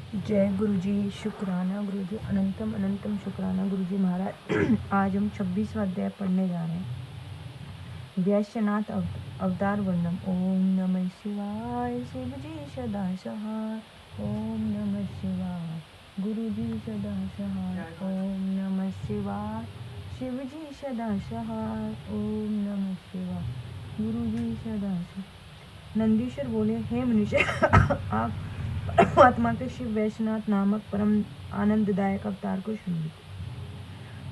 जय गुरु जी, शुक्राना गुरु जी, अनंतम अनंतम शुक्राना गुरु जी महाराज। आज हम 26वां अध्याय पढ़ने जा रहे हैं। वैश्यनाथ अवतार वर्णन। ओम नमः शिवाय, शिव जी सदा सहाय। ओम नमः शिवाय, गुरु जी सदा सहाय। ओम नमः शिवाय, शिव जी सदा सहाय। ओम नमः शिवाय, गुरु जी सदा सहाय। नंदीश्वर बोले, हे मनुष्य, आप परमात्मा के शिव वैश्यनाथ नामक परम आनंददायक अवतार को सुनिए।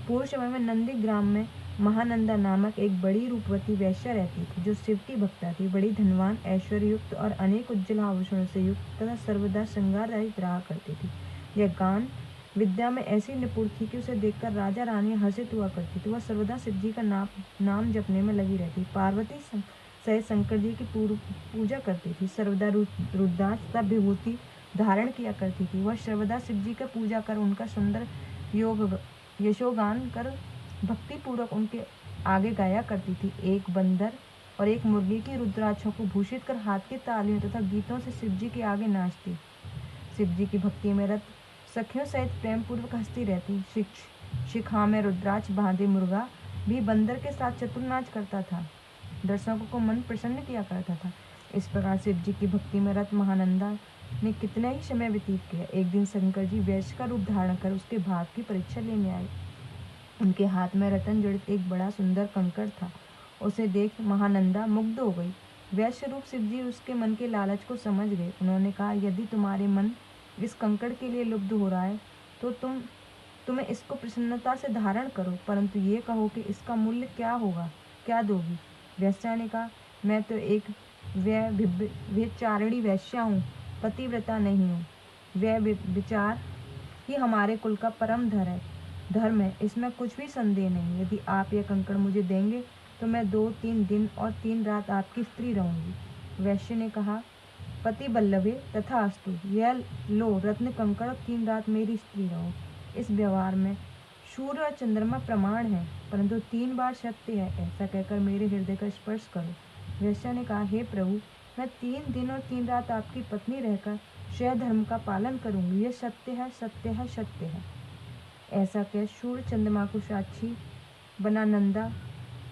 पूर्व समय में नंदी ग्राम में महानंदा नामक एक बड़ी रूपवती वैश्या रहती थी, जो शिव की भक्ता थी। बड़ी धनवान, ऐश्वर्य युक्त और अनेक उज्जवल आभूषणों से युक्त तथा सर्वदा श्रृंगार रहित रहा करती थी। यह गान विद्या में ऐसी निपुण थी कि उसे देखकर राजा रानियां हर्षित हुआ करती थी। वह सर्वदा शिव जी का नाम जपने में लगी रहती। पार्वती सहित शंकर जी की पूजा करती थी। सर्वदा रुद्राक्ष तथा विभूति धारण किया करती थी। वह सर्वदा शिव जी का पूजा कर उनका सुंदर यशोगान कर भक्ति पूर्वक उनके आगे गाया करती थी। एक बंदर और एक मुर्गी की रुद्राक्षों को भूषित कर हाथ की तालियों तथा गीतों से शिव जी के आगे नाचती। शिव जी की भक्ति में रत सखियों सहित प्रेम पूर्वक हंसती रहती। शिखा में रुद्राक्ष बांधे मुर्गा भी बंदर के साथ चतुर नाच करता था, दर्शकों को मन प्रसन्न किया करता था। इस प्रकार शिव जी की भक्ति में रत महानंदा ने कितना ही समय व्यतीत किया। एक दिन शंकर जी वैश्य का रूप धारण कर उसके भाग की परीक्षा लेने आए। उनके हाथ में रतन जड़ित एक बड़ा सुंदर कंकड़ था। उसे देख महानंदा मुग्ध हो गई। वैश्य रूप शिव जी उसके मन के लालच को समझ गए। उन्होंने कहा, यदि तुम्हारे मन इस कंकड़ के लिए लुब्ध हो रहा है तो तुम्हें इसको प्रसन्नता से धारण करो, परंतु ये कहो कि इसका मूल्य क्या होगा, क्या दोगी। वैश्या ने कहा, मैं तो एक व्यभिचारिणी वैश्या हूँ, पतिव्रता नहीं हूँ। व्यभिचार ही हमारे कुल का परम धर्म है, इसमें कुछ भी संदेह नहीं। यदि आप यह कंकड़ मुझे देंगे तो मैं 2-3 दिन और 3 रात आपकी स्त्री रहूंगी। वैश्य ने कहा, पति बल्लभे तथास्तु, यह लो रत्न कंकड़, 3 रात मेरी स्त्री रहो। इस व्यवहार में सूर्य और चंद्रमा प्रमाण है, परंतु 3 बार सत्य है। ऐसा कहकर मेरे हृदय का स्पर्श करो। वैश्या ने कहा, हे प्रभु, मैं 3 दिन और 3 रात आपकी पत्नी रहकर स्वधर्म का पालन करूंगी। यह सत्य है, सत्य है, सत्य है। ऐसा कह सूर्य चंद्रमा को साक्षी बना नंदा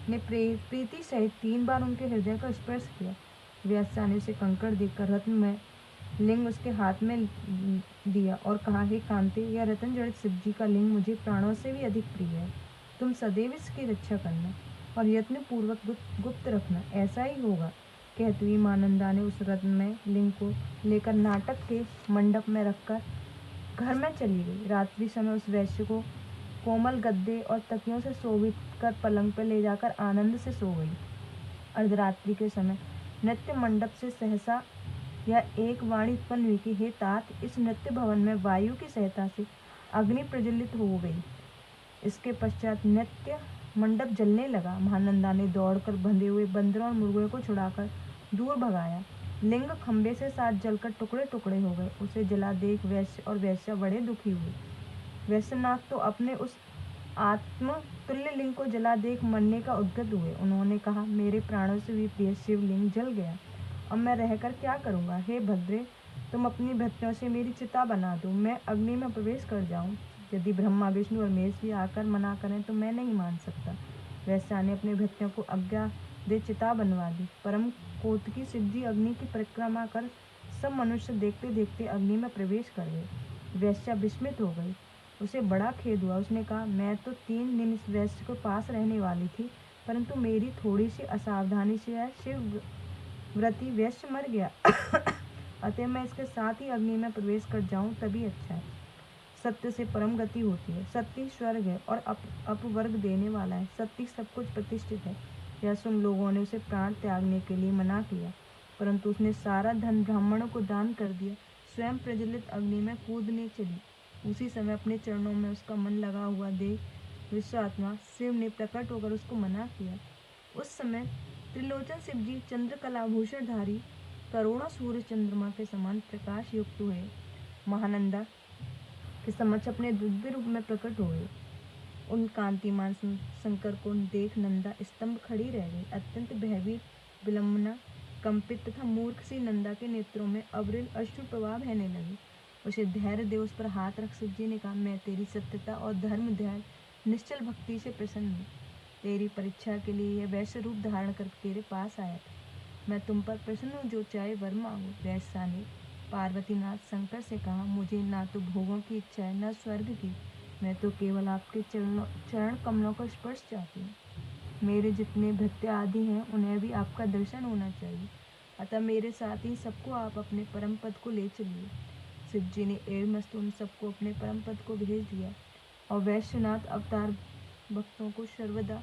ने प्रीति सहित 3 बार उनके हृदय का स्पर्श किया। वैश्या ने उसे कंकड़ देकर रत्न में लिंग उसके हाथ में दिया और कहा, हे कांते, यह रतन जड़ित शिव जी का लिंग मुझे प्राणों से भी अधिक प्रिय है। तुम सदैव इसकी रक्षा करना और यत्न पूर्वक गुप्त रखना, ऐसा ही होगा। कहती हुई मां नंदा ने उस रत्न में लिंग को लेकर नाटक के मंडप में रखकर घर में चली गई। रात्रि समय उस वैश्य को कोमल गद्दे और तकियों से शोभित कर पलंग पर ले जाकर आनंद से सो गई। अर्धरात्रि के समय नृत्य मंडप से सहसा यह एक वाणी उत्पन्न हुई कि, हे तात, इस नृत्य भवन में वायु की सहायता से अग्नि प्रज्वलित हो गई। इसके पश्चात नृत्य मंडप जलने लगा। महानंदा ने दौड़कर बंधे हुए बंदरों और मुर्गों को छुड़ाकर दूर भगाया। लिंग खंबे से साथ जलकर टुकड़े टुकड़े हो गए। उसे जला देख वैश्य और वैश्या बड़े दुखी हुए। वैश्यनाथ तो अपने उस आत्म तुल्य लिंग को जला देख मरने का उद्गत हुए। उन्होंने कहा, मेरे प्राणों से भी प्रिय शिवलिंग जल गया, अब मैं रहकर क्या करूँगा। हे भद्रे, तुम अपनी भक्तियों से मेरी चिता बना दो, मैं अग्नि में प्रवेश कर जाऊँ। यदि ब्रह्मा विष्णु और महेश भी आकर मना करें तो मैं नहीं मान सकता। वैश्या ने अपने भक्तियों को आज्ञा दे चिता बनवा दी। परम कौतुकी शिव जी अग्नि की परिक्रमा कर सब मनुष्य देखते देखते अग्नि में प्रवेश कर गए। वैश्या विस्मित हो गई। उसे बड़ा खेद हुआ। उसने कहा, मैं तो 3 दिन इस वैश्य के पास रहने वाली थी, परंतु मेरी थोड़ी सी असावधानी से यह शिव व्रती वैश्य मर गया। अतः मैं इसके साथ ही अग्नि में प्रवेश कर जाऊं तभी अच्छा है। सत्य से परम गति होती है। सत्य स्वर्ग है और अपवर्ग देने वाला है। सत्य सब कुछ प्रतिष्ठित है। यह सुन लोगों ने उसे प्राण त्यागने के लिए मना किया, परंतु उसने सारा धन ब्राह्मणों को दान कर दिया। स्वयं प्रज्वलित अग्नि में कूदने चली। उसी समय अपने चरणों में उसका मन लगा हुआ देख विश्वात्मा शिव ने प्रकट होकर उसको मना किया। उस समय त्रिलोचन शिव जी चंद्रकलाभूषण धारी करोड़ों सूर्य चंद्रमा के समान प्रकाश युक्त हुए महानंदा के समक्ष अपने दिव्य रूप में प्रकट हुए। उन कांतिमान शंकर को देख नंदा स्तंभ खड़ी रह गई। अत्यंत भयभीत, विलंबना, कंपित तथा मूर्ख सी नंदा के नेत्रों में अविरल अश्रु प्रवाह बहने लगे। उसे धैर्य दे, उस पर हाथ रख। शिव जी ने कहा, मैं तेरी सत्यता और धर्म, धैर्य, निश्चल भक्ति से प्रसन्न हूँ। तेरी परीक्षा के लिए यह वैश्य रूप धारण कर तेरे पास आया था। मैं तुम पर प्रसन्न हूँ, जो चाहे वर मांगो। वैश्या ने पार्वतीनाथ शंकर से कहा, मुझे ना तो भोगों की इच्छा है, न स्वर्ग की। मैं तो केवल आपके चरण कमलों का स्पर्श चाहती हूँ। मेरे जितने भृत्य आदि हैं, उन्हें भी आपका दर्शन होना चाहिए। अतः मेरे साथ ही सबको आप अपने परम पद को ले चलिए। शिव जी ने एड़मस्त उन सबको अपने परम पद को भेज दिया और वैश्यनाथ अवतार भक्तों को सर्वदा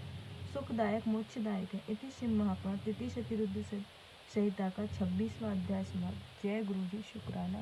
सुखदायक मोक्षदायक है। इति श्री महापुराण तृतीय शती रुद्र संहिता का 26वां अध्याय समाप्त। जय गुरु जी, शुक्राना।